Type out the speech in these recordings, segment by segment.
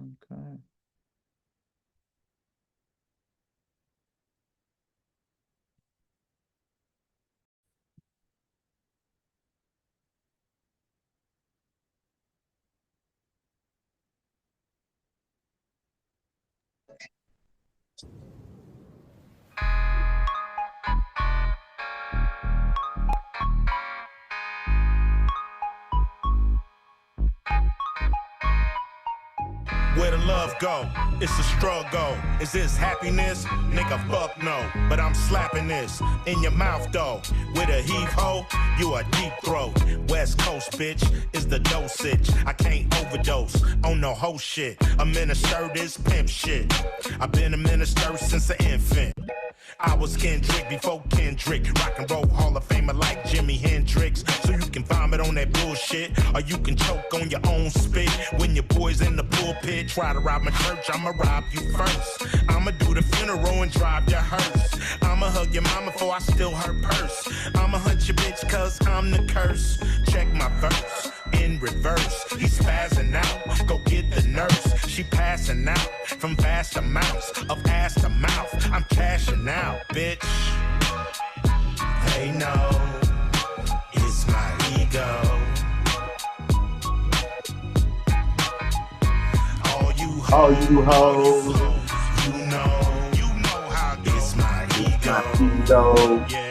Okay. Where the love go? It's a struggle. Is this happiness? Nigga, fuck no. But I'm slapping this in your mouth though. With a heave ho, you a deep throat. West Coast bitch is the dosage. I can't overdose on no whole shit. A minister this pimp shit. I've been a minister since an infant. I was Kendrick before Kendrick. Rock and roll Hall of Famer like Jimi Hendrix. So you can vomit on that bullshit, or you can choke on your own spit. When your boys in the pulpit try to rob my church, I'ma rob you first. I'ma do the funeral and drive your hearse. I'ma hug your mama before I steal her purse. I'ma hunt your bitch cause I'm the curse. Check my verse in reverse. He's spazzing out. Go get the nurse. She passing out from vast amounts of ass to mouth. I'm cashing out, bitch. They know it's my ego. All you hoes, you know how it's my ego. Yeah.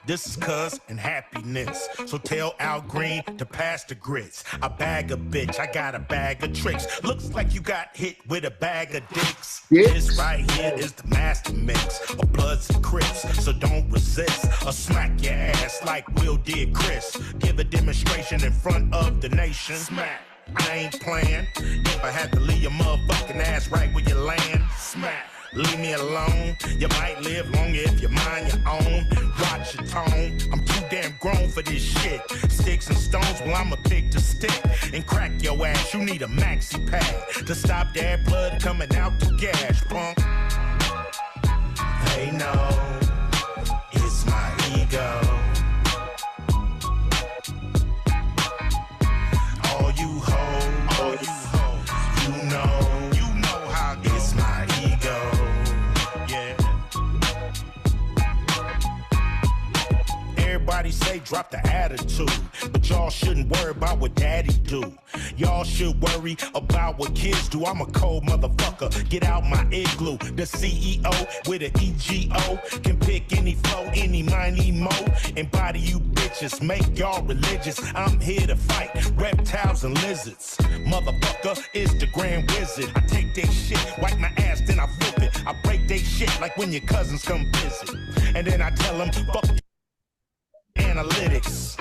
This is cuz and happiness. So tell Al Green to pass the grits. I bag a bitch, I got a bag of tricks. Looks like you got hit with a bag of dicks. This right here is the master mix of Bloods and Crips. So don't resist or smack your ass like Will did Chris. Give a demonstration in front of the nation. Smack. I ain't playing. If I had to leave your motherfucking ass right where you land, smack. Leave me alone. You might live longer if you mind your own. Watch your tone. I'm too damn grown for this shit. Sticks and stones, well, I'ma pick the stick and crack your ass. You need a maxi pad to stop that blood coming out the gas, punk. They know it's my ego. All you hoes, you know how it's my ego. Everybody say drop the attitude, but y'all shouldn't worry about what daddy do. Y'all should worry about what kids do. I'm a cold motherfucker, get out my igloo. The CEO with an EGO can pick any flow, any miney mo, and body you bitches, make y'all religious. I'm here to fight reptiles and lizards. Motherfucker is the grand wizard. I take their shit, wipe my ass, then I flip it. I break their shit like when your cousins come visit. And then I tell them, fuck analytics.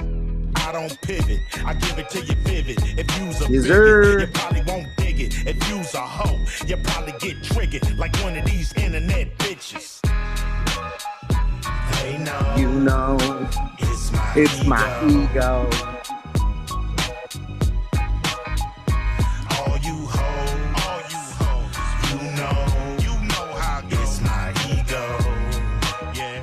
I don't pivot, I give it to you vivid. If you's a bigot, you probably won't dig it. If you's a hoe, you probably get triggered like one of these internet bitches. They know, you know, it's my ego. All you hoes, you know how it's my ego. Yeah.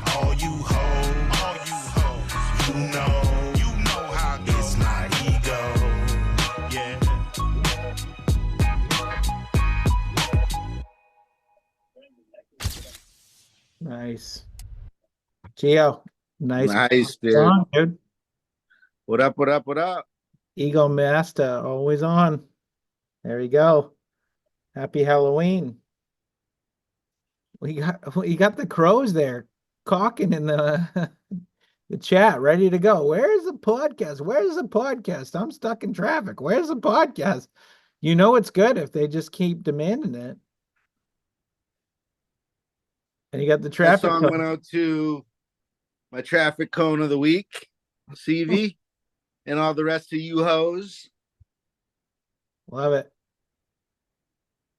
All you hoes, you know how it's my ego. Yeah. Nice. Gio, Nice, dude. Song, dude. What up, what up, what up? Ego Master, always on. There you go. Happy Halloween. We got the crows there cawking in the the chat, ready to go. Where's the podcast? Where's the podcast? I'm stuck in traffic. Where's the podcast? You know it's good if they just keep demanding it. And you got the traffic. That song went out to my traffic cone of the week, CV, and all the rest of you hoes. Love it.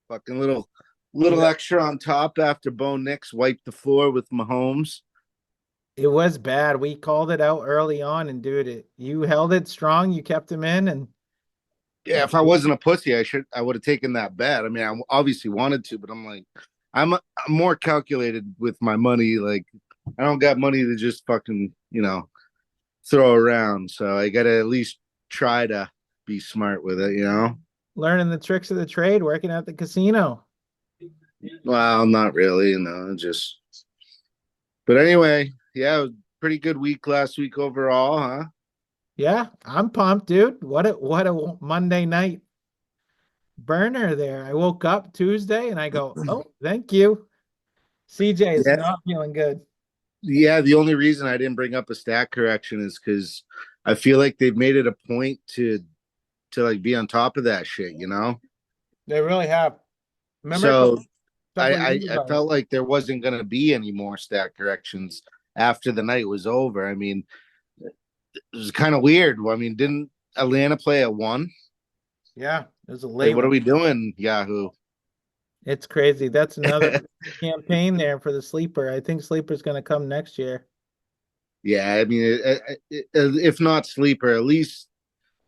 Fucking little extra on top after Bo Nix wiped the floor with Mahomes. It was bad. We called it out early on, and dude, you held it strong. You kept him in, and Yeah, if I wasn't a pussy, I would have taken that bet. I mean, I obviously wanted to, but I'm like, I'm more calculated with my money. Like, I don't got money to just fucking throw around. So I got to at least try to be smart with it. Learning the tricks of the trade, working at the casino. Well, not really, just. But anyway, yeah, it was a pretty good week last week overall, huh? Yeah, I'm pumped, dude. What a Monday night burner there. I woke up Tuesday and I go, "Oh, thank you." CJ is Yeah, not feeling good. yeah. The only reason I didn't bring up a stat correction is because I feel like they've made it a point to like be on top of that shit. They really have. Remember a So couple of years I ago. felt like there wasn't going to be any more stat corrections after the night was over. I mean, it was kind of weird. I mean, didn't Atlanta play at one? Yeah, it was a Like, late what are one. we doing, Yahoo? It's crazy. That's another campaign there for the sleeper. I think sleeper's going to come next year. Yeah, I mean, if not sleeper, at least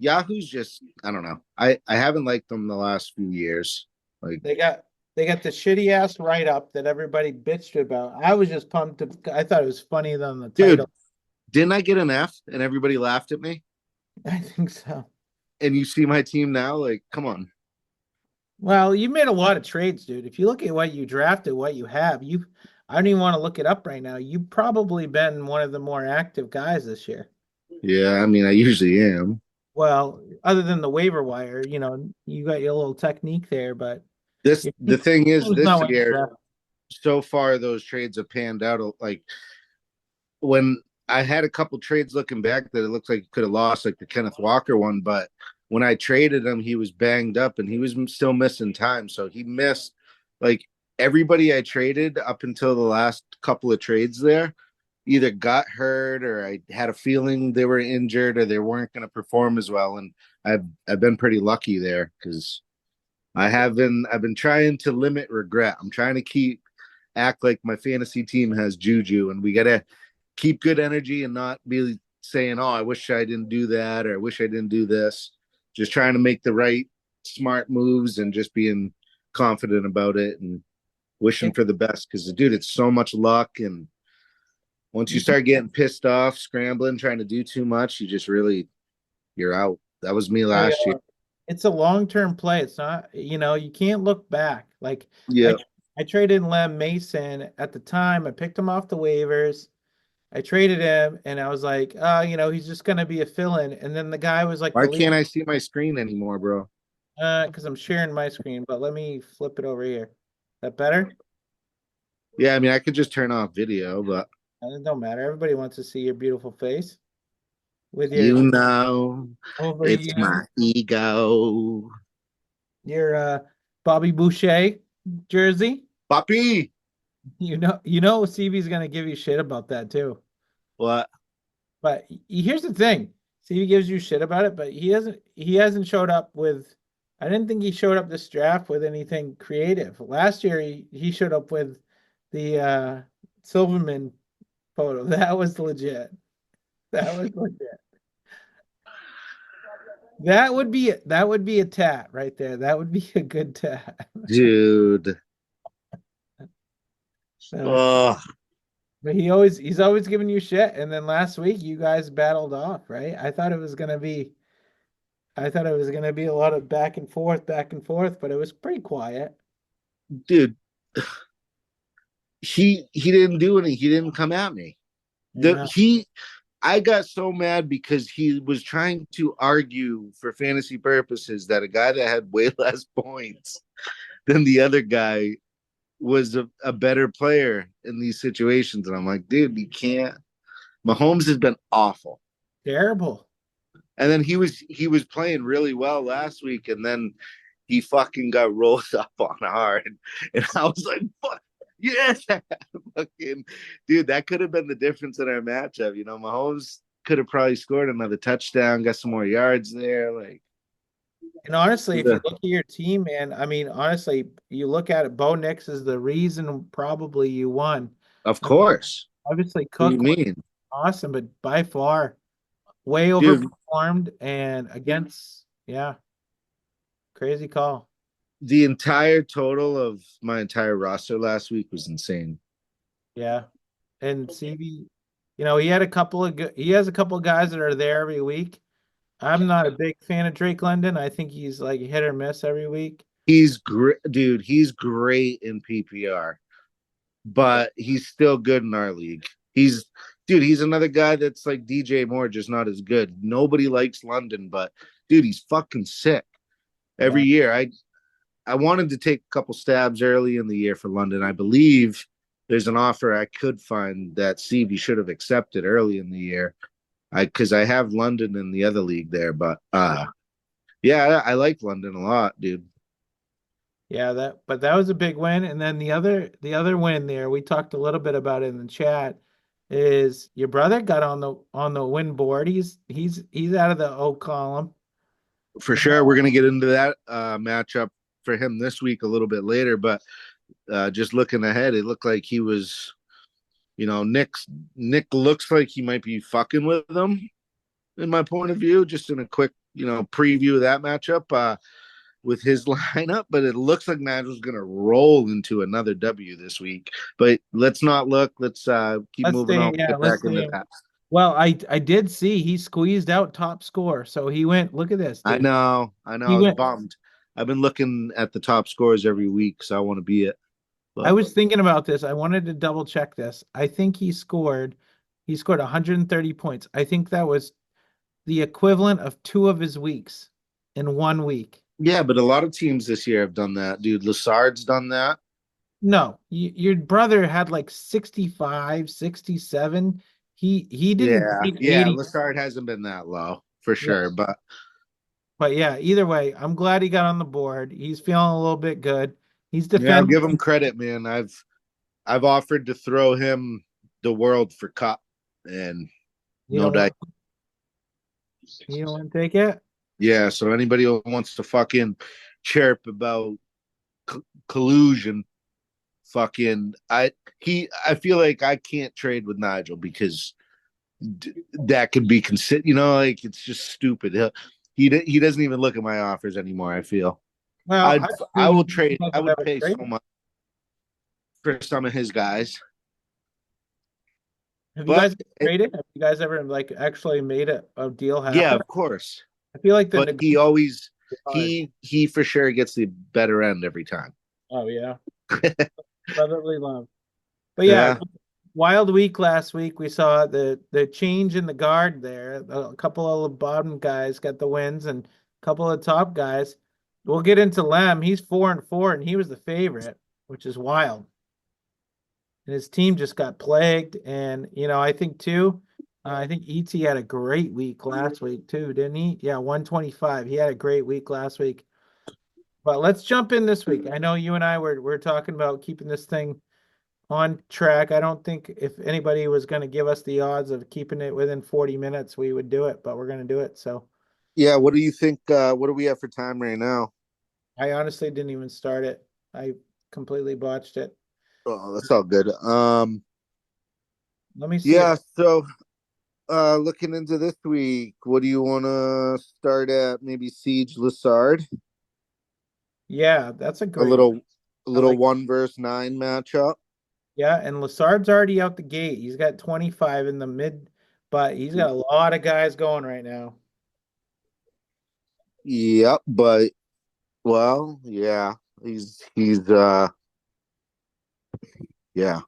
Yahoo's just I don't know. I haven't liked them the last few years. Like, They got they got the shitty ass write up that everybody bitched about. I was just pumped. I thought it was funny than the dude, title. didn't I get an F and everybody laughed at me? I think so. And you see my team now, like, come on. Well, you made a lot of trades, dude. If you look at what you drafted, what you have, I don't even want to look it up right now. You've probably been one of the more active guys this year. Yeah, I mean, I usually am. Well, other than the waiver wire, you got your little technique there, but your The thing is, team's this not what you year, drafted. so far, those trades have panned out. Like, when I had a couple trades looking back that it looks like could have lost, like the Kenneth Walker one, but when I traded him, he was banged up and he was still missing time. So he missed like everybody I traded up until the last couple of trades there either got hurt or I had a feeling they were injured or they weren't going to perform as well. And I've been pretty lucky there because I've been trying to limit regret. I'm trying to act like my fantasy team has juju and we gotta keep good energy and not be saying, "Oh, I wish I didn't do that," or "I wish I didn't do this." Just trying to make the right smart moves and just being confident about it and wishing It, for the best. Because, dude, it's so much luck, and once you you can, start getting pissed off, scrambling, trying to do too much, you're out. That was me oh, yeah, last year. it's a long-term play. It's not, you can't look back. Like I, Yeah. I traded Lem Mason at the time. I picked him off the waivers. I traded him, and I was like, he's just gonna be a fill-in. And then the guy was like Why the lead, can't I see my screen anymore, bro? because I'm sharing my screen. But let me flip it over here. That better? Yeah, I mean, I could just turn off video, but It don't matter. Everybody wants to see your beautiful face with your you know, over it's here, my ego. your Bobby Boucher jersey. Puppy. CV's gonna give you shit about that too. What? But here's the thing. CV gives you shit about it, but he hasn't showed up with I didn't think he showed up this draft with anything creative. Last year he showed up with the Silverman photo. That was legit. That was legit. That would be a tat right there. That would be a good tat. Dude. So, Oh, but he's always giving you shit. And then last week you guys battled off, right? I thought it was gonna be a lot of back and forth, but it was pretty quiet. dude. He didn't do any. He didn't come at me. I know. I got so mad because he was trying to argue for fantasy purposes that a guy that had way less points than the other guy was a better player in these situations. And I'm like, dude, you can't. Mahomes has been awful. Terrible. And then he was playing really well last week, and then he fucking got rolled up on hard. And I was like, fuck, yes, fucking dude, that could have been the difference in our matchup. Mahomes could have probably scored another touchdown, got some more yards there. Like, And honestly, if you look at your team, man, I mean, honestly, you look at it, Bo Nix is the reason probably you won. of I mean, course. obviously What do you Cook was mean? awesome, but by far way Dude, overperformed and against, yeah. Crazy call. The entire total of my entire roster last week was insane. Yeah. And CB, he had a couple of he has a couple of guys that are there every week. I'm not a big fan of Drake London. I think he's like hit or miss every week. He's great, dude. He's great in PPR, Yeah. but he's still good in our league. He's dude. He's another guy that's like DJ Moore, just not as good. Nobody likes London, but dude, he's fucking sick. Every Yeah. year, I wanted to take a couple stabs early in the year for London. I believe there's an offer I could find that CB should have accepted early in the year. Because I have London in the other league there, but yeah, I like London a lot, dude. Yeah, that was a big win. And then the other win there, we talked a little bit about it in the chat, is your brother got on the win board. He's out of the O column. For sure, we're gonna get into that matchup for him this week a little bit later, but just looking ahead, it looked like he was, Nick looks like he might be fucking with them, in my point of view, just in a quick, preview of that matchup with his lineup. But it looks like Nigel's gonna roll into another W this week. But let's not look. Let's keep Let's moving on. see. Yeah, Get let's back into see. that. Well, I did see he squeezed out top score. So he went, look at this, I dude. know. I know. He I was went, bummed. I've been looking at the top scores every week, so I want to be it. I But was thinking about this. I wanted to double check this. I think he scored 130 points. I think that was the equivalent of two of his weeks in 1 week. yeah, but a lot of teams this year have done that, dude. Lassard's done that. No, your brother had like 65, 67. He didn't Yeah, break yeah. 80. Lassard hasn't been that low for Yeah. sure, but But yeah, either way, I'm glad he got on the board. He's feeling a little bit good. He's yeah, I'll defending. give him credit, man. I've offered to throw him the world for Cup, and You no don't doubt. want you don't want to take it? Yeah, so anybody who wants to fucking chirp about collusion, fucking I feel like I can't trade with Nigel because that could be considered. Like it's just stupid. He doesn't even look at my offers anymore. I feel Well, I I I will assume you trade. guys I have would ever pay so traded. much for some of his guys, Have you but guys traded? Have you guys ever like actually made a deal yeah, happen? of course. I feel like the But he negotiation always is hard. he for sure gets the better end every time. Oh yeah, brotherly love. But yeah, Yeah, wild week last week. We saw the change in the guard there. A couple of the bottom guys got the wins, and a couple of top guys. We'll get into Lem. He's 4-4, and he was the favorite, which is wild. And his team just got plagued. And I think too. I think ET had a great week last week too, didn't he? Yeah, 125. He had a great week last week. But let's jump in this week. I know you and I were talking about keeping this thing on track. I don't think if anybody was going to give us the odds of keeping it within 40 minutes, we would do it, but we're going to do it. So yeah. What do you think? What do we have for time right now? I honestly didn't even start it. I completely botched it. Oh, that's all good. Let me see if, Yeah. So, looking into this week, what do you want to start at? Maybe Siege Lassard, yeah, that's a a great one. little, a I little like, 1 versus 9 matchup. yeah, and Lassard's already out the gate. He's got 25 in the mid, but he's got a lot of guys going right now. Yep, but well, yeah, he's yeah.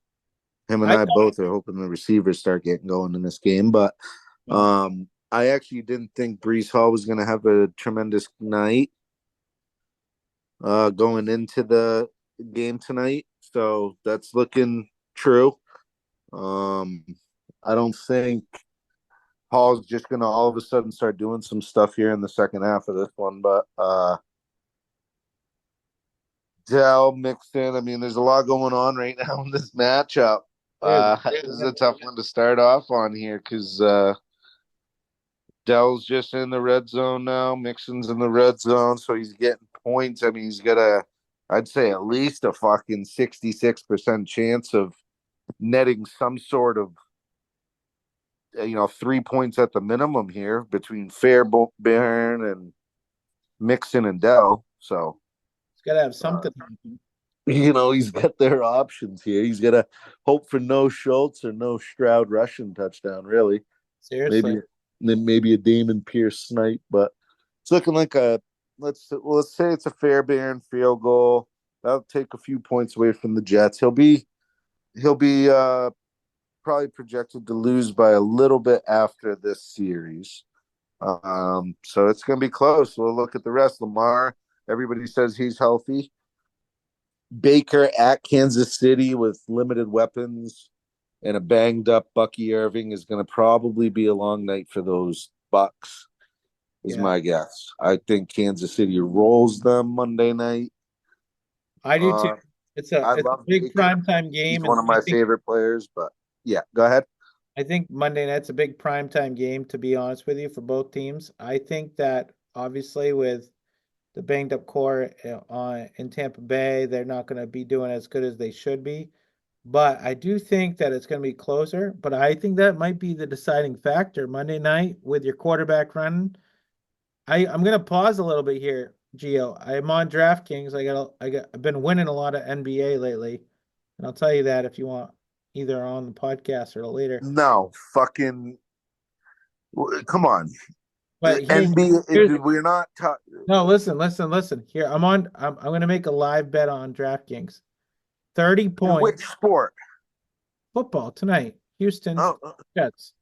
Him and I I thought, both are hoping the receivers start getting going in this game, but yeah, I actually didn't think Brees Hall was going to have a tremendous night going into the game tonight, so that's looking true. Um, I don't think Hall's just going to all of a sudden start doing some stuff here in the second half of this one, but Dell mixed in. I mean, there's a lot going on right now in this matchup. dude, This is a tough one to start off on here because Dell's just in the red zone now. Mixon's in the red zone, so he's getting points. I mean, he's got I'd say at least a fucking 66% chance of netting some sort of, 3 points at the minimum here between Fairbairn and Mixon and Dell. So, It's got to have uh, something happen. he's got their options here. He's got to hope for no Schultz or no Stroud rushing touchdown, really. Seriously. Maybe then maybe a Damon Pierce snipe, but it's looking like a let's say it's a Fairbairn field goal. That'll take a few points away from the Jets. He'll be probably projected to lose by a little bit after this series. So it's gonna be close. We'll look at the rest. Lamar, everybody says he's healthy. Baker at Kansas City with limited weapons and a banged up Bucky Irving is going to probably be a long night for those Bucks, is Yeah, my guess. I think Kansas City rolls them Monday night. I do too. Uh, I It's a love big Baker. primetime He's game, one and of my favorite players, but yeah, go ahead. I think Monday night's a big primetime game, to be honest with you, for both teams. I think that obviously with the banged up core in Tampa Bay, they're not going to be doing as good as they should be. But I do think that it's going to be closer. But I think that might be the deciding factor Monday night with your quarterback running. I'm going to pause a little bit here, Gio. I'm on DraftKings. I've been winning a lot of NBA lately, and I'll tell you that if you want, either on the podcast or later. No, fucking come on. But here's NBA, we're not no, listen. Here, I'm gonna make a live bet on DraftKings. 30 in points which sport? football tonight. Houston Oh, Jets.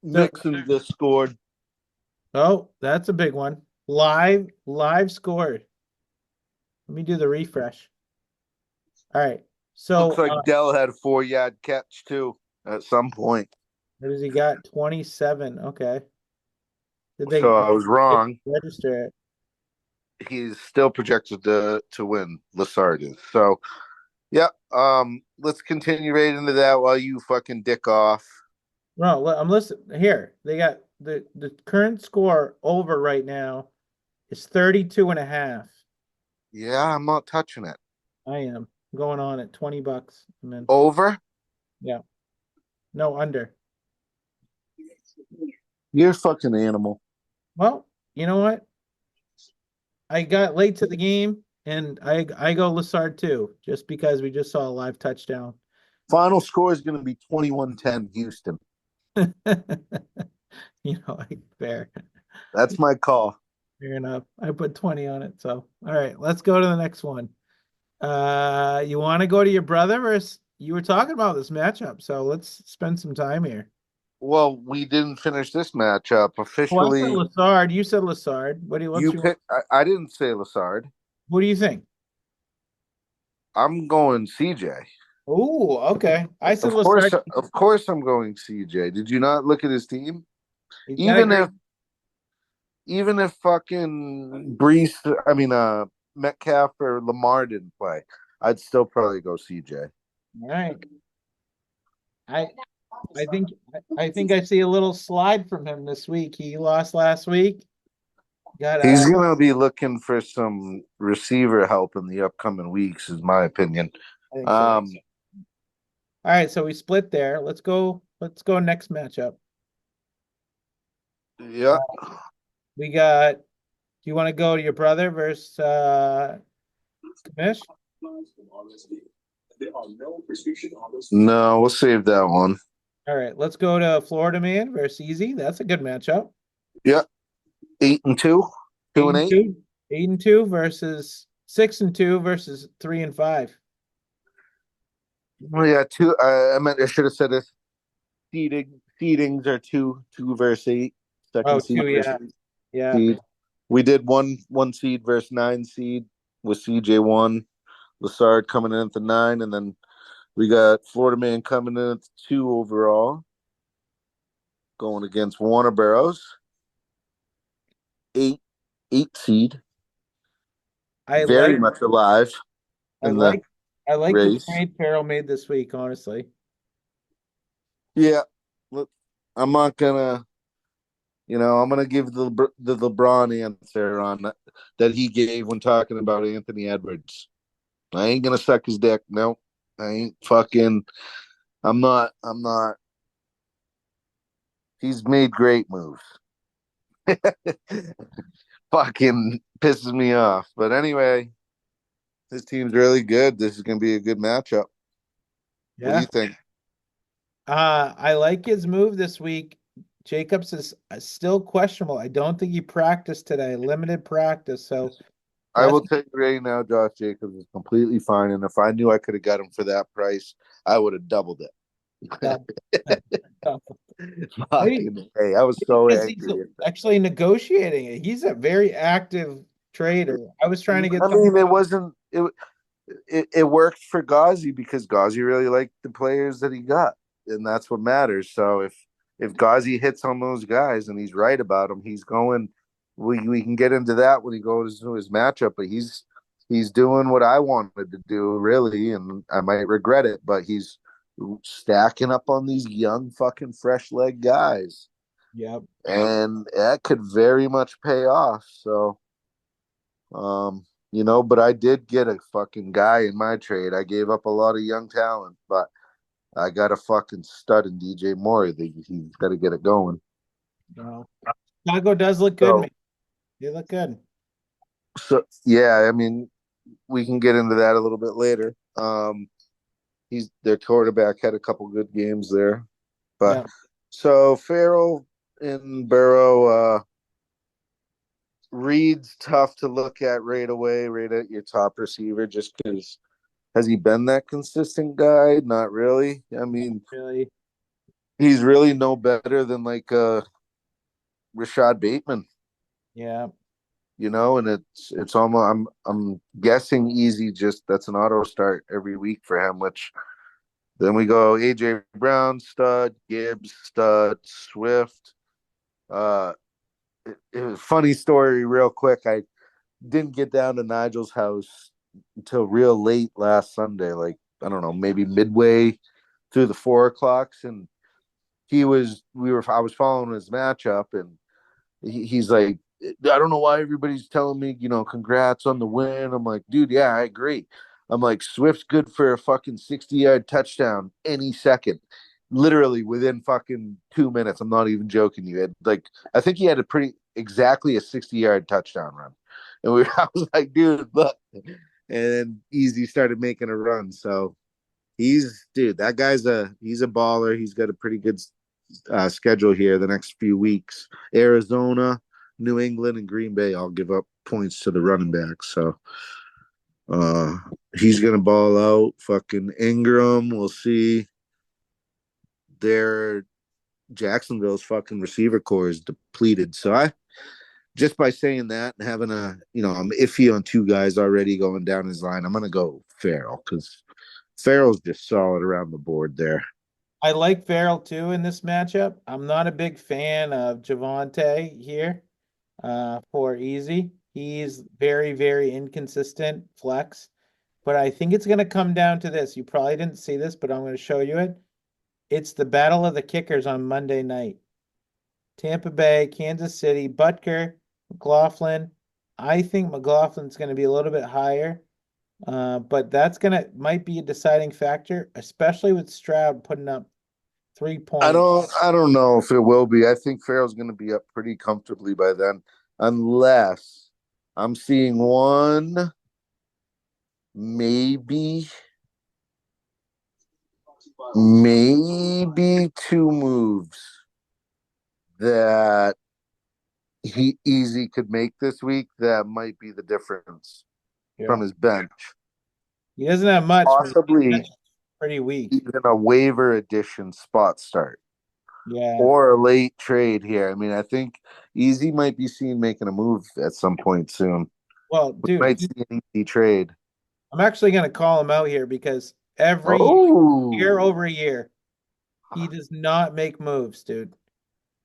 So, Mixon just scored. oh, that's a big one. Live scored. Let me do the refresh. All right. Looks So, like Dell had 4 yard catch too at some point. what does he got? 27. Okay. Did they So I was wrong. register it? He's still projected to win. Lassard is. So yeah. Let's continue right into that while you fucking dick off. No, I'm listening. Here, they got the current score over right now is 32 and a half. Yeah, I'm not touching it. I am going on at $20. And then Over. yeah, no under. You're a fucking animal. Well, you know what? I got late to the game, and I go Lassard too, just because we just saw a live touchdown. Final score is going to be 21-10 Houston. Like fair, That's my call. fair enough. I put 20 on it, so all right, let's go to the next one. You want to go to your brother, or you were talking about this matchup, so let's spend some time here. Well, we didn't finish this matchup Well, I said officially. Lassard. You said Lassard. What's You your? pick. I didn't say Lassard. What do you think? I'm going CJ. Oh, okay. I said Of course, Lassard. of course, I'm going CJ. Did you not look at his team? He's got a Even great. if, even if fucking Brees, I mean, Metcalf or Lamar didn't play, I'd still probably go CJ. All right. I I think I think I see a little slide from him this week. He lost last week. Got He's gonna be looking for some receiver help in the upcoming weeks, is my opinion. I think so. Um, All right, so we split there. Let's go next matchup. yeah. We got do you want to go to your brother versus Kamish? No, we'll save that one. All right, let's go to Florida Man versus Easy. That's a good matchup. Yeah, 8-2, Eight 2 and and 8. two. 8 and 2 versus 6 and 2 versus 3 and 5. Oh yeah, two. I meant I should have said this. Seedings are two versus 8. Oh, Second seed two, versus yeah. Yeah. seed. We did one seed versus 9 seed with CJ one, Lassard coming in at the 9, and then we got Florida Man coming in at the 2 overall, going against Warner Barrows, 8 seed, I very like much alive I in the like I like the race. trade Carroll made this week, honestly. Yeah, look, I'm not gonna. I'm gonna give the LeBron answer on that he gave when talking about Anthony Edwards. I ain't gonna suck his dick. No, I ain't fucking. I'm not. I'm not. He's made great moves. fucking pisses me off. But anyway, this team's really good. This is gonna be a good matchup. What do you Yeah. think? I like his move this week. Jacobs is still questionable. I don't think he practiced today, limited practice. So I that's will tell you right now, Josh Jacobs is completely fine. And if I knew I could have got him for that price, I would have doubled that. it. Maybe, Fucking hey, I was maybe so because he's angry at that. actually negotiating it. He's a very active trader. I was trying to get I some. mean, it worked for Ghazi because Ghazi really liked the players that he got, and that's what matters. So if Ghazi hits on those guys and he's right about them, he's going. We can get into that when he goes to his matchup, but he's doing what I wanted to do really, and I might regret it, but he's stacking up on these young fucking fresh leg guys, Yep. and that could very much pay off. So but I did get a fucking guy in my trade. I gave up a lot of young talent, but I got a fucking stud in DJ Moore. He's got to get it going. No. Chicago does look good, So, man. They look good. so yeah, I mean, we can get into that a little bit later. He's their quarterback had a couple good games there, but Yeah. so Farrell and Burrow, Reed's tough to look at right away, right at your top receiver, just because has he been that consistent guy? Not really. I mean, Really. he's really no better than like Rashad Bateman, Yeah. and it's almost I'm guessing easy just that's an auto start every week for him, which then we go AJ Brown stud, Gibbs stud, Swift. Uh it was a funny story real quick. I didn't get down to Nigel's house until real late last Sunday, like I don't know, maybe midway through the 4 o'clocks, and I was following his matchup, and he's like, I don't know why everybody's telling me, congrats on the win. I'm like, dude, yeah, I agree. I'm like, Swift's good for a fucking 60-yard touchdown any second, literally within fucking 2 minutes. I'm not even joking. You had like, I think he had a pretty exactly a 60-yard touchdown run, and I was like, dude, look, and then Easy started making a run. So that guy's he's a baller. He's got a pretty good schedule here the next few weeks. Arizona, New England, and Green Bay all give up points to the running back. So uh, he's gonna ball out. Fucking Ingram, we'll see. Their Jacksonville's fucking receiver core is depleted. So I just by saying that and having I'm iffy on two guys already going down his line. I'm gonna go Farrell because Farrell's just solid around the board there. I like Farrell too in this matchup. I'm not a big fan of Javante here for easy. He's very, very inconsistent flex, but I think it's going to come down to this. You probably didn't see this, but I'm going to show you it. It's the battle of the kickers on Monday night. Tampa Bay, Kansas City, Butker, McLaughlin. I think McLaughlin's going to be a little bit higher, but that's might be a deciding factor, especially with Stroud putting up 3 points. I don't know if it will be. I think Farrell's going to be up pretty comfortably by then, unless I'm seeing one, maybe, maybe two moves that he easy could make this week that might be the difference Yeah. from his bench. He doesn't have much, but Possibly that's pretty weak. even a waiver edition spot start Yeah. or a late trade here. I mean, I think Easy might be seen making a move at some point soon. Well, We dude, might see an easy trade. I'm actually going to call him out here because every year Oh, over year, he does not make moves, dude.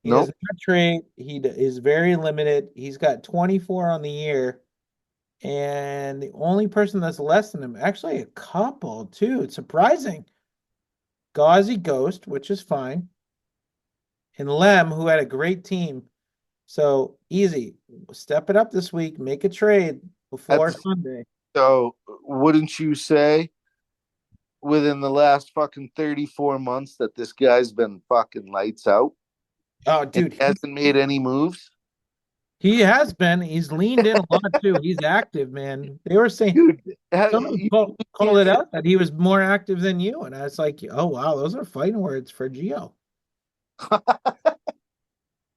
He does nope. not trade. Is very limited. He's got 24 on the year, and the only person that's less than him, actually a couple too. It's surprising. Gauzy Ghost, which is fine, and Lem, who had a great team. So easy. Step it up this week. Make a trade At before the, Sunday. so, wouldn't you say within the last fucking 34 months that this guy's been fucking lights out Oh, and dude, hasn't made any moves? He has been. He's leaned in a lot too. He's active, man. They were saying Dude, someone called it out that he was more active than you, and I was like, oh wow, those are fighting words for Gio.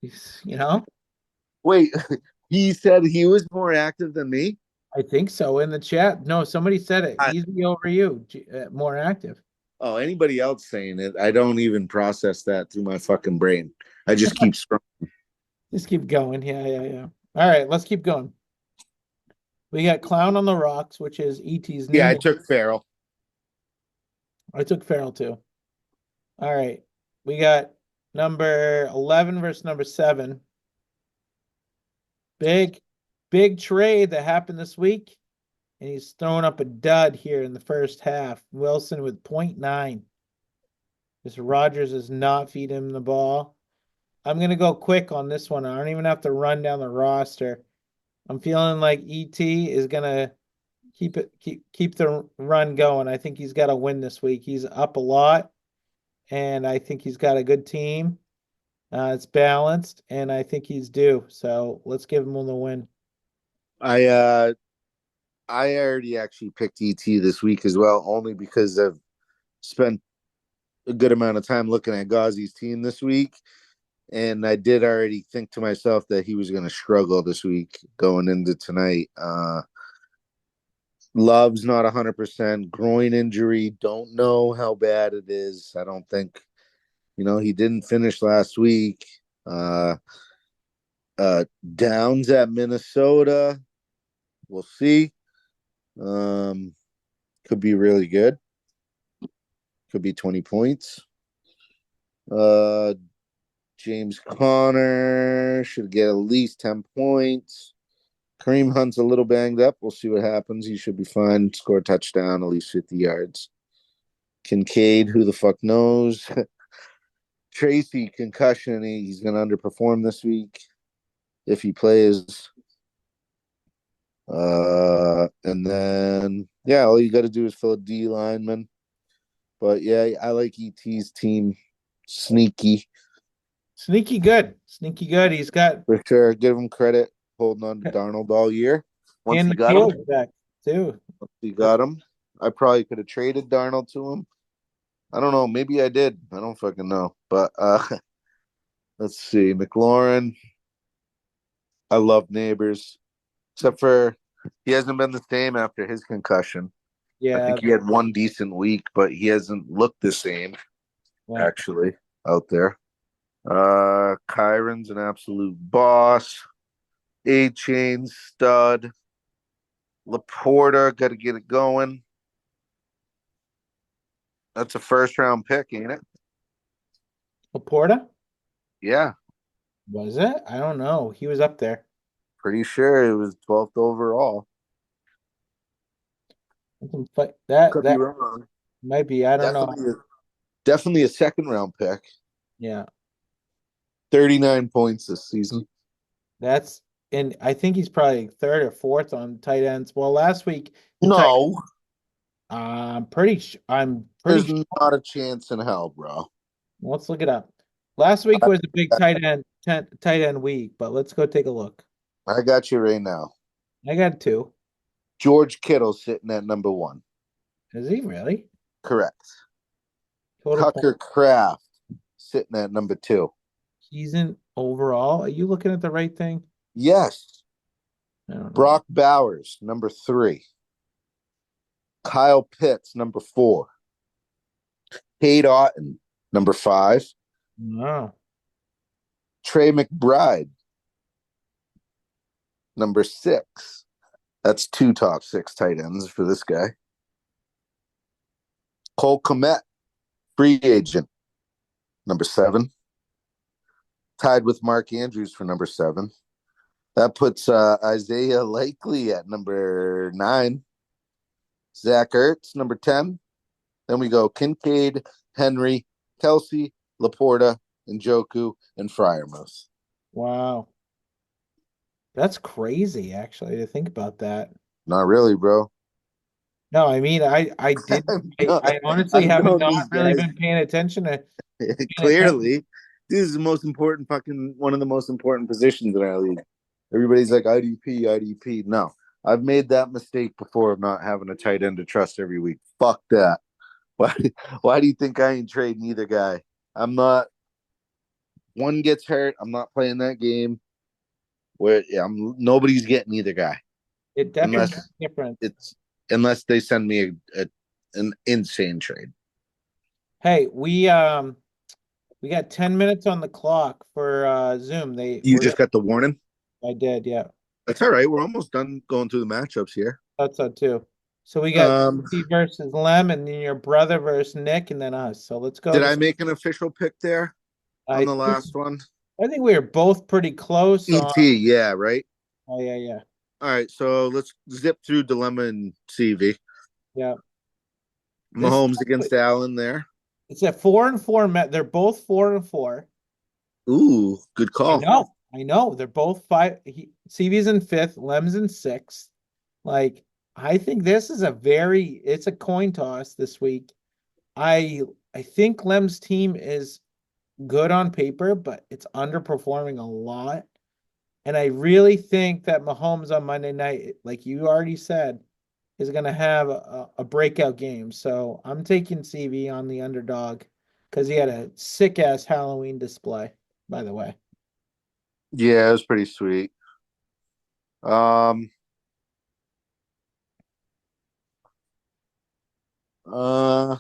He's. wait, he said he was more active than me? I think so in the chat. No, somebody said it. I, Easy over you, more active. oh, anybody else saying it, I don't even process that through my fucking brain. I just keep scrolling. Just keep going. Yeah, yeah, yeah. All right, let's keep going. We got Clown on the Rocks, which is ET's new Yeah, I name. took Farrell. I took Farrell too. All right. We got number 11 versus number 7. Big, big trade that happened this week. And he's throwing up a dud here in the first half. Wilson with .9. This Rodgers is not feeding him the ball. I'm gonna go quick on this one. I don't even have to run down the roster. I'm feeling like ET is gonna keep the run going. I think he's got to win this week. He's up a lot, and I think he's got a good team. It's balanced, and I think he's due. So let's give him the win. I uh I already actually picked ET this week as well, only because I've spent a good amount of time looking at Ghazi's team this week. And I did already think to myself that he was going to struggle this week going into tonight. Love's not 100%. Groin injury. Don't know how bad it is. I don't think, he didn't finish last week. Uh, Downs at Minnesota. We'll see. Um, could be really good. Could be 20 points. James Conner should get at least 10 points. Kareem Hunt's a little banged up. We'll see what happens. He should be fine. Score a touchdown, at least 50 yards. Kincaid, who the fuck knows? Tracy, concussion. He's going to underperform this week if he plays. And then, yeah, all you got to do is fill a D lineman. But yeah, I like ET's team. Sneaky. Sneaky good. Sneaky good. He's got For sure. Give him credit holding on to Darnold all year. Once and he the got him, back too. I probably could have traded Darnold to him. I don't know. Maybe I did. I don't fucking know. But let's see. McLaurin. I love Neighbors. Except for he hasn't been the same after his concussion. I Yeah. think he had one decent week, but he hasn't looked the same, Yeah. actually, out there. Kyron's an absolute boss. A-Chain stud. Laporta, got to get it going. That's a first round pick, ain't it? Laporta? Yeah, Was it? I don't know. He was up there. pretty sure it was 12th overall. That Could be that wrong. might be. I don't know. Definitely a second round pick. Yeah. 39 points this season. That's and I think he's probably third or fourth on tight ends. Well, last week the tight No, I'm pretty there's sure. not a chance in hell, bro. Let's look it up. Last week was a big tight end week, but let's go take a look. I got you right now. I got 2. George Kittle sitting at number 1. Is he really? Correct. Total point. Tucker Kraft sitting at number 2. He's in overall. Are you looking at the right thing? Yes. I don't know. Brock Bowers, number 3. Kyle Pitts, number 4. Cade Otton, number 5. No. Trey McBride, number 6. That's 2 top 6 tight ends for this guy. Cole Kmet, free agent, number 7. Tied with Mark Andrews for number 7. That puts Isaiah Likely at number 9. Zach Ertz, number 10. Then we go Kincaid, Henry, Kelsey, Laporta, Njoku, and Fryermuth. Wow. That's crazy, actually, to think about that. Not really, bro. No, I mean, I did. I honestly I've haven't known not these really guys been paying attention to paying attention. clearly. This is the most important one of the most important positions in our league. Everybody's like IDP, IDP. No, I've made that mistake before of not having a tight end to trust every week. Fuck that. Why? Why do you think I ain't trading either guy? I'm not. One gets hurt. I'm not playing that game. Where yeah, nobody's getting either guy It definitely makes unless a difference. it's unless they send me an insane trade. Hey, we got 10 minutes on the clock for Zoom. You just got the warning. I did, yeah. That's all right. We're almost done going through the matchups here. Thought so too. So we got Um, Steve versus Lem, and then your brother versus Nick, and then us. So let's go did to. I make an official pick there on I the think last one? I think we were both pretty close on. ET, yeah, right. Oh yeah, yeah, All right, so let's zip through Dilemma and CV. yeah. This Mahomes against Allen there. it's a 4-4 met. They're both 4-4. Ooh, good call. I know. They're both five. CV's in fifth, Lem's in sixth. Like, I think this is it's a coin toss this week. I I think Lem's team is good on paper, but it's underperforming a lot. And I really think that Mahomes on Monday night, like you already said, is going to have a breakout game. So I'm taking CV on the underdog because he had a sick ass Halloween display, by the way. Yeah, it was pretty sweet. Um, uh,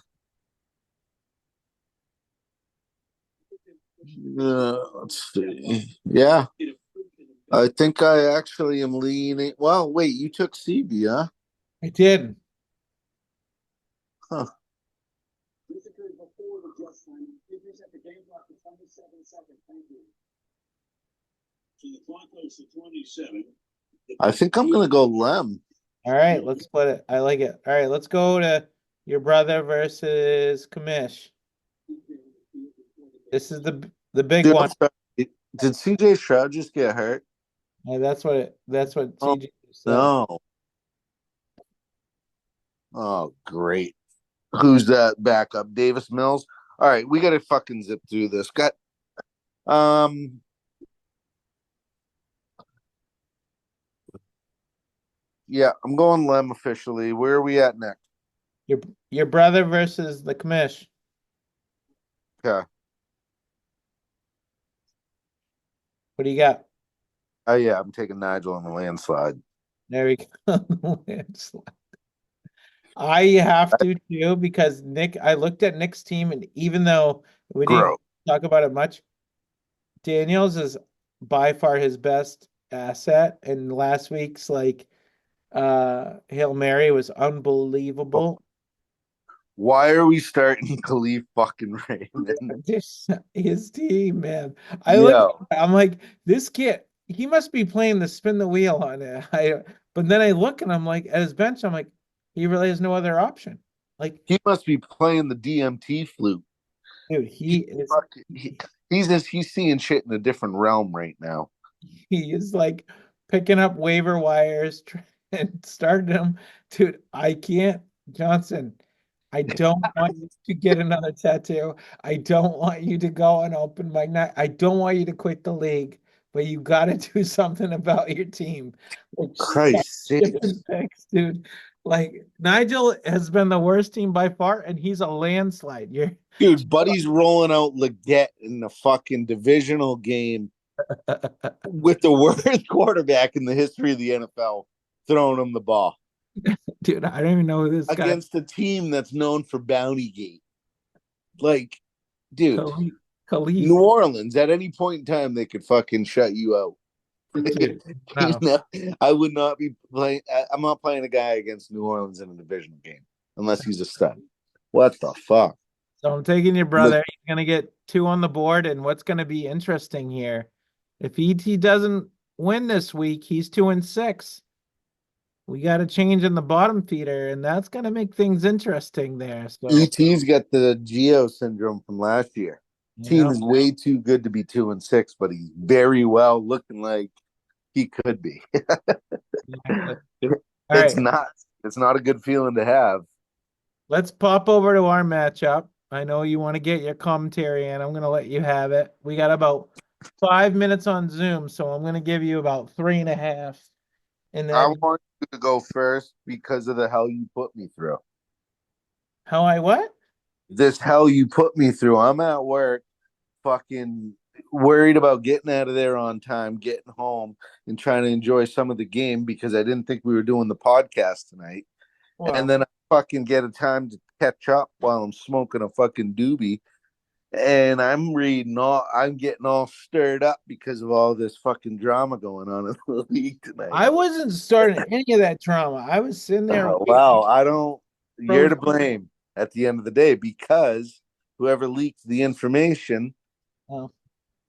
let's see. Yeah, I think I actually am leaning. Well, wait, you took CB, huh? I did. Huh. I think I'm gonna go Lem. All right, let's split it. I like it. All right, let's go to your brother versus Kamish. This is the big Dude, one. I'm sorry. Did CJ Stroud just get hurt? Yeah, that's what Oh TJ said. no. Oh great. Who's that backup? Davis Mills. All right, we gotta fucking zip through this. Got um yeah, I'm going Lem officially. Where are we at next? Your your brother versus the Kamish. Okay. What do you got? Oh yeah, I'm taking Nigel on the landslide. There we go. I have to too because I looked at Nick's team, and even though we didn't Grow. talk about it much, Daniels is by far his best asset. And last week's Hail Mary was unbelievable. Why are we starting Khalif fucking Raymond? Just his team, man. Yo, I'm like, this kid, he must be playing the spin the wheel on it. But then I look and I'm like, at his bench, I'm like, he really has no other option. Like, he must be playing the DMT flute. dude, He, he's seeing shit in a different realm right now. he is like picking up waiver wires and started him. Dude, I can't, Johnson. I don't want you to get another tattoo. I don't want you to go and open mic night. I don't want you to quit the league, but you got to do something about your team. Like, stop Christ shipping sakes. picks, dude. Like, Nigel has been the worst team by far, and he's a landslide. You're Dude, Buddy's rolling out Leggett in the fucking divisional game with the worst quarterback in the history of the NFL throwing him the ball dude, I don't even know who this guy against a team that's known for Bounty Gate. Like, dude, Khalif. Khalif. New Orleans, at any point in time, they could fucking shut you out. Dude, You no. know, I would not be playing. I'm not playing a guy against New Orleans in a divisional game unless he's a stud. What the fuck? So I'm taking your Look, brother. He's gonna get two on the board. And what's gonna be interesting here, if ET doesn't win this week, he's 2-6. We got a change in the bottom feeder, and that's gonna make things interesting there. So ET's got the Geo syndrome from last year. you Team know, is way too good to be 2-6, but he's very well looking like he could be. exactly. All It's right, not. It's not a good feeling to have. let's pop over to our matchup. I know you want to get your commentary, and I'm gonna let you have it. We got about 5 minutes on Zoom, so I'm gonna give you about 3.5, and I then want you to go first because of the hell you put me through. how I what? This hell you put me through. I'm at work, fucking worried about getting out of there on time, getting home, and trying to enjoy some of the game because I didn't think we were doing the podcast tonight. And Well, then I fucking get a time to catch up while I'm smoking a fucking doobie. And I'm getting all stirred up because of all this fucking drama going on in the league tonight. I wasn't starting any of that drama. I was sitting there Well, waiting. I don't, you're Frozen. to blame at the end of the day because whoever leaked the information, Oh,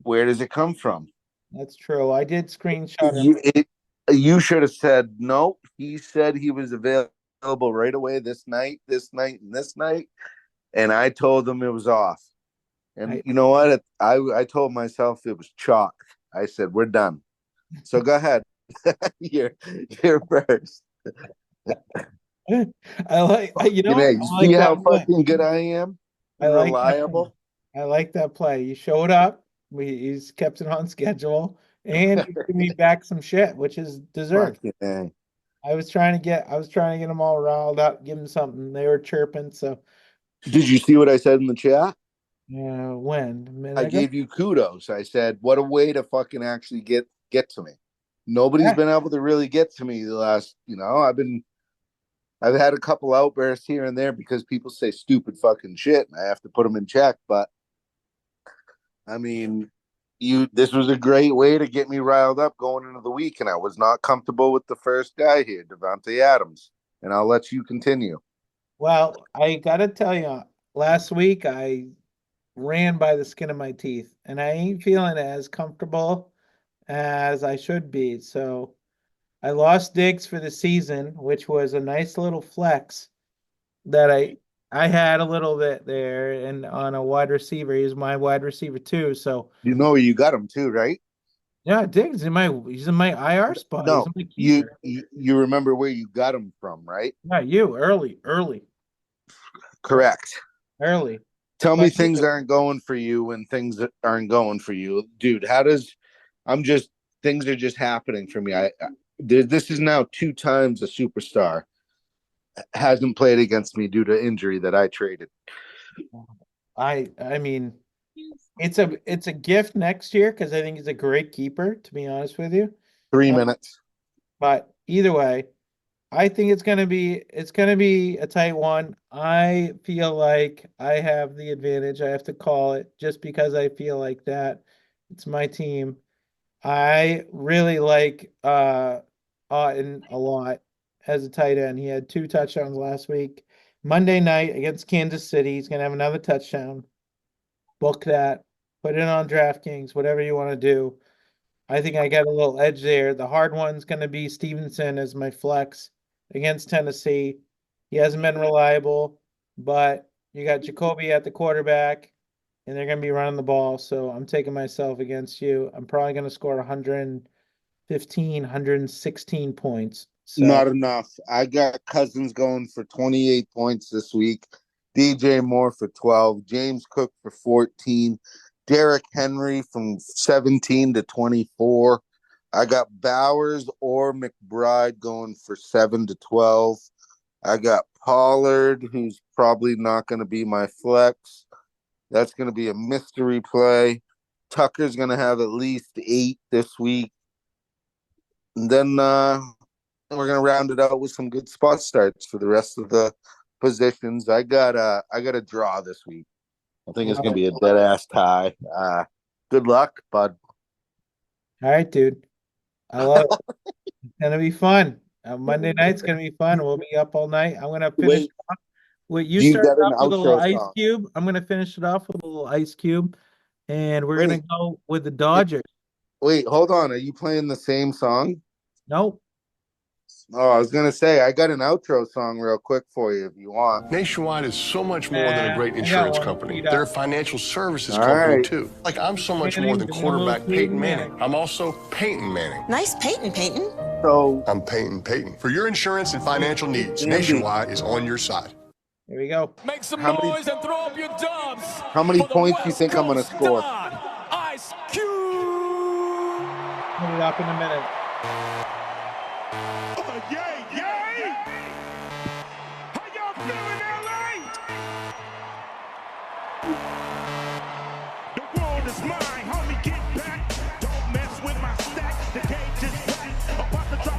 where does it come from? that's true. I did screenshot her. You should have said no. He said he was available right away this night, and this night, and I told him it was off. And I, you know what? I told myself it was chalk. I said we're done. So go ahead. you're you're first. I like, you know You know, what? you I see like that how play. fucking good I am I and like that play. reliable. I like that play. You showed up. He's kept it on schedule, and you gave me back some shit, which is deserved. Fucking A. I was trying to get them all riled up, give them something. They were chirping. So, Did you see what I said in the chat? when a I minute ago, gave you kudos. I said, "What a way to fucking actually get to me." Nobody's yeah. been able to really get to me the last. I've had a couple outbursts here and there because people say stupid fucking shit, and I have to put them in check. But I mean, this was a great way to get me riled up going into the week, and I was not comfortable with the first guy here, Devontae Adams. And I'll let you continue. Well, I gotta tell you, last week I ran by the skin of my teeth, and I ain't feeling as comfortable as I should be. So I lost Diggs for the season, which was a nice little flex that I had a little bit there, and on a wide receiver. He's my wide receiver too. So You know where you got him too, right? yeah, Diggs he's in my IR spot. He's No, in my you keeper. you, you remember where you got him from, right? Yeah, you Correct. early. Tell me But things aren't going for you when things aren't going for you, dude. I'm just things are just happening for me. This is now two times a superstar hasn't played against me due to injury that I traded. I mean, it's a gift next year because I think he's a great keeper, to be honest with you. Three Uh, minutes. but either way, I think it's gonna be a tight one. I feel like I have the advantage. I have to call it just because I feel like that. It's my team. I really like Otten a lot as a tight end. He had 2 touchdowns last week. Monday night against Kansas City, he's gonna have another touchdown. Book that. Put it on DraftKings, whatever you want to do. I think I got a little edge there. The hard one's going to be Stevenson as my flex against Tennessee. He hasn't been reliable, but you got Jacoby at the quarterback, and they're going to be running the ball. So I'm taking myself against you. I'm probably going to score 115, 116 points. So Not enough. I got Cousins going for 28 points this week. DJ Moore for 12. James Cook for 14. Derrick Henry from 17 to 24. I got Bowers or McBride going for 7 to 12. I got Pollard, who's probably not going to be my flex. That's going to be a mystery play. Tucker's going to have at least 8 this week. And then we're gonna round it out with some good spot starts for the rest of the positions. I got a draw this week. I think it's gonna all be a dead ass tie. Good luck, bud. right, dude. I love it. It's gonna be fun. Monday night's gonna be fun. We'll be up all night. I'm gonna finish. Wait, What you do you started got an off with a little outro ice song? cube. I'm gonna finish it off with a little ice cube, and we're gonna Wait, go with the Dodgers. wait, hold on. Are you playing the same song? Nope. Oh, I was gonna say I got an outro song real quick for you if you want. Nationwide is so much more than a great I got insurance one company. teed They're a up. financial services All company right. too. Like I'm so much more Manning, than give me a little quarterback Peyton Peyton Manning. Manning. I'm also Peyton Manning. Nice painting, Peyton. So I'm Peyton. For your insurance and financial needs, Andy, Nationwide is on your side. Here we go. Make some how many noise and throw up your dubs how many for the points do you West think I'm gonna Coast score? Don, Ice Cube. it up in a minute. Yay, yay! How y'all feeling, LA?